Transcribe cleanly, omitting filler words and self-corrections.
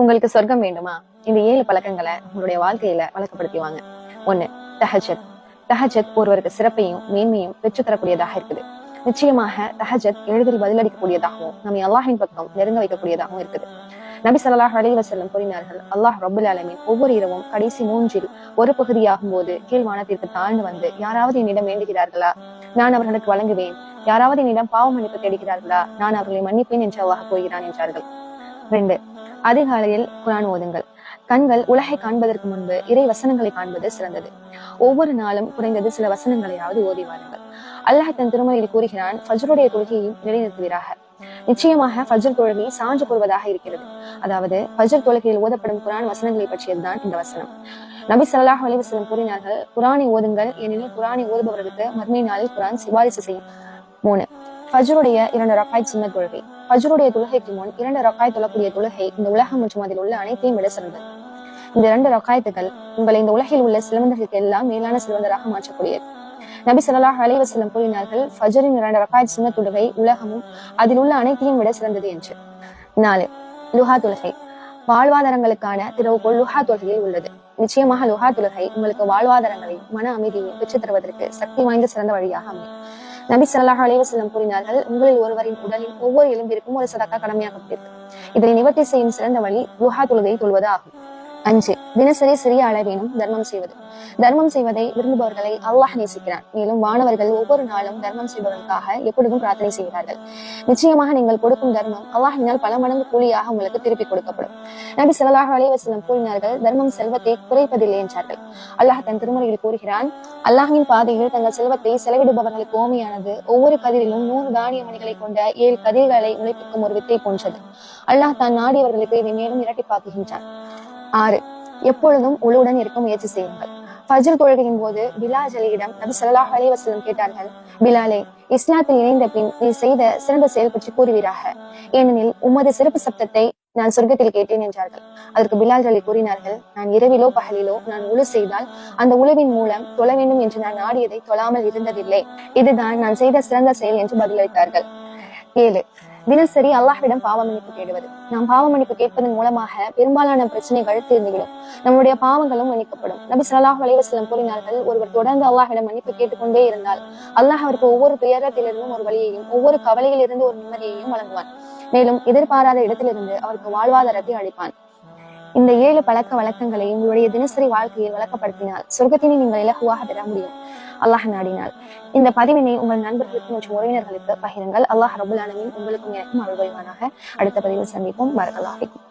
உங்களுக்கு சொர்க்கம் வேண்டுமா? இந்த 7 பழக்கங்களை உங்களுடைய வாழ்க்கையில வழக்கப்படுத்திவாங்க. 1. தஹஜத். தஹஜத் ஒருவருக்கு சிறப்பையும் மேன்மையும் பெற்று தரக்கூடியதாக இருக்குது. நிச்சயமாக தஹஜத் எளிதில் பதிலளிக்கக்கூடியதாகவும் நம்மை அல்லாஹின் பக்கம் நெருங்க வைக்கக்கூடியதாகவும் இருக்குது. நபி ஸல்லல்லாஹு அலைஹி வஸல்லம் கூறினார்கள், அல்லாஹ் ரப்புல் ஆலமீன் ஒவ்வொரு இரவும் கடைசி 3இல் ஒரு பகுதியாகும் போது கீழ்வானத்திற்கு தாழ்ந்து வந்து, யாராவது என்னிடம் வேண்டுகிறார்களா, நான் அவர்களுக்கு வழங்குவேன். யாராவது என்னிடம் பாவ மன்னிப்பு தேடுகிறார்களா, நான் அவர்களை மன்னிப்பேன் என்று அல்லாஹ் கூறுகிறான் என்றார்கள். 2. அதிகாலையில் குர்ஆன் ஓதுங்கள். கண்கள் உலகை காண்பதற்கு முன்பு இறை வசனங்களை காண்பது சிறந்தது. ஒவ்வொரு நாளும் குறைந்தது சில வசனங்களையாவது ஓதி வாருங்கள். அல்லாஹ் தன் திருமறையில் கூறுகிறான், ஃபஜ்ருடைய தொழுகையையும் நிலைநிறுத்துவீராக. நிச்சயமாக ஃபஜ்ர் தொழுகை சான்று கூறுவதாக இருக்கிறது. அதாவது ஃபஜ்ர் தொழுகையில் ஓதப்படும் குர்ஆன் வசனங்களை பற்றியதுதான் இந்த வசனம். நபி ஸல்லல்லாஹு அலைஹி வஸல்லம் கூறினார்கள், குர்ஆனை ஓதுங்கள், ஏனெனில் குர்ஆனை ஓதுபவர்களுக்கு மறுமை நாளில் குர்ஆன் சிபாரிசு செய்யும். 3. ஃபஜ்ருடைய 2 ரக்காத் சுன்னத் தொழுகை. ஃபஜ்ருடைய தொழுகைக்கு முன் 2 ரக்காத் தொழக்கூடிய தொழுகை இந்த உலகம் மற்றும் அதில் உள்ள அனைத்தையும் விட சிறந்தது. இந்த 2 ரக்காத்துகள் உங்களை இந்த உலகில் உள்ள செல்வந்தர்களுக்கு எல்லாம் மேலான செல்வந்தராக மாற்றக்கூடியது. நபி ஸல்லல்லாஹு அலைஹி வஸல்லம் கூறினார்கள், ஃபஜ்ரின் 2 ரக்காத் சுன்னத் தொழுகை உலகமும் அதில் உள்ள அனைத்தையும் விட சிறந்தது என்று. 4. லுஹா தொழுகை. வாழ்வாதாரங்களுக்கான திறவுகோல் லுஹா தொழுகையில் உள்ளது. நிச்சயமாக லுஹா தொழுகை உங்களுக்கு வாழ்வாதாரங்களை மன அமைதியை பெற்றுத் தருவதற்கு சக்தி வாய்ந்த சிறந்த வழியாக அமையும். நபி ஸல்லல்லாஹு அலைஹி வஸல்லம் கூறினார்கள், உங்களில் ஒருவரின் உடலில் ஒவ்வொரு எலும்பிற்கும் ஒரு சதக்கா கடமையாக்கப்பட்டிருக்கு. இதனை நிவர்த்தி செய்யும் சிறந்த வழி லுஹா தொழுகையை தொழுவது ஆகும். 5. தினசரி சிறிய அளவேனும் தர்மம் செய்வது. தர்மம் செய்வதை விரும்புபவர்களை அல்லாஹ் நேசிக்கிறான். மேலும் வானவர்கள் ஒவ்வொரு நாளும் தர்மம் செய்பவர்களுக்காக எப்பொழுதும் பிரார்த்தனை செய்கிறார்கள். நிச்சயமாக நீங்கள் கொடுக்கும் தர்மம் அல்லாஹ்வினால் பல மடங்கு கூலியாக உங்களுக்கு திருப்பி கொடுக்கப்படும். நபி ஸல்லல்லாஹு அலைஹி வஸல்லம் கூறினார்கள், தர்மம் செல்வத்தை குறைப்பதில்லை என்றார்கள். அல்லாஹ் தன் திருமறையில் கூறுகிறான், அல்லாஹ்வின் பாதையில் தங்கள் செல்வத்தை செலவிடுபவர்களுக்கு ஓமையானது ஒவ்வொரு கதிரிலும் 100 தானிய மணிகளை கொண்ட 7 கதிர்களை முளைப்பிக்கும் ஒரு வித்தை போன்றது. அல்லாஹ் தான் நாடியவர்களுக்கு இதை மேலும் இரட்டிப்பாக்குகின்றான். 6. எப்பொழுதும் உளுவுடன் இருக்க முயற்சி செய்யுங்கள். ஃபஜ்ர் தொழுகையின் போது பிலால் அலியிடம் நபி ஸல்லல்லாஹு அலைஹி வஸல்லம் கேட்டார்கள், பிலாலே, இஸ்லாத்தில் இணைந்த பின் நீ செய்த சிறந்த செயல் பற்றி கூறுவீராக, ஏனெனில் உமது சிறப்பு சப்தத்தை நான் சொர்க்கத்தில் கேட்டேன் என்றார்கள். அதற்கு பிலால் அலி கூறினார்கள், நான் இரவிலோ பகலிலோ நான் உழு செய்தால் அந்த உழவின் மூலம் தொழ வேண்டும் என்று நான் நாடியதை தொழாமல் இருந்ததில்லை. இதுதான் நான் செய்த சிறந்த செயல் என்று பதிலளித்தார்கள். 7. தினசரி அல்லாஹ்விடம் பாவ மன்னிப்பு தேடுவது. நாம் பாவ மன்னிப்பு கேட்பதன் மூலமாக பெரும்பாலான பிரச்சனைகள் தீர்ந்துவிடும். நம்முடைய பாவங்களும் மன்னிக்கப்படும். நபி ஸல்லல்லாஹு அலைஹி வஸல்லம் கூறினார்கள், ஒருவர் தொடர்ந்து அல்லாஹ்விடம் மன்னிப்பு கேட்டுக்கொண்டே இருந்தால் அல்லாஹ் அவருக்கு ஒவ்வொரு துயரத்திலிருந்தும் ஒரு வழியையும் ஒவ்வொரு கவலையில் இருந்து ஒரு நிம்மதியையும் வழங்குவான். மேலும் எதிர்பாராத இடத்திலிருந்து அவருக்கு வாழ்வாதாரத்தை அளிப்பான். இந்த 7 பழக்க வழக்கங்களை உங்களுடைய தினசரி வாழ்க்கையில் வழக்கப்படுத்தினால் சொர்க்கத்தினை நீங்கள் இலகுவாக பெற முடியும், அல்லாஹ் நாடினால். இந்த பதிவினை உங்கள் நண்பர்களுக்கு மற்றும் உறவினர்களுக்கு பகிருங்கள். அல்லாஹ் ரப்புல் ஆலமீன் உங்களுக்கும் எனக்கும் அருள் புரிவானாக. அடுத்த பதிவில் சந்திப்போம். பரக்கல்லாஹு ஃபீக்கும்.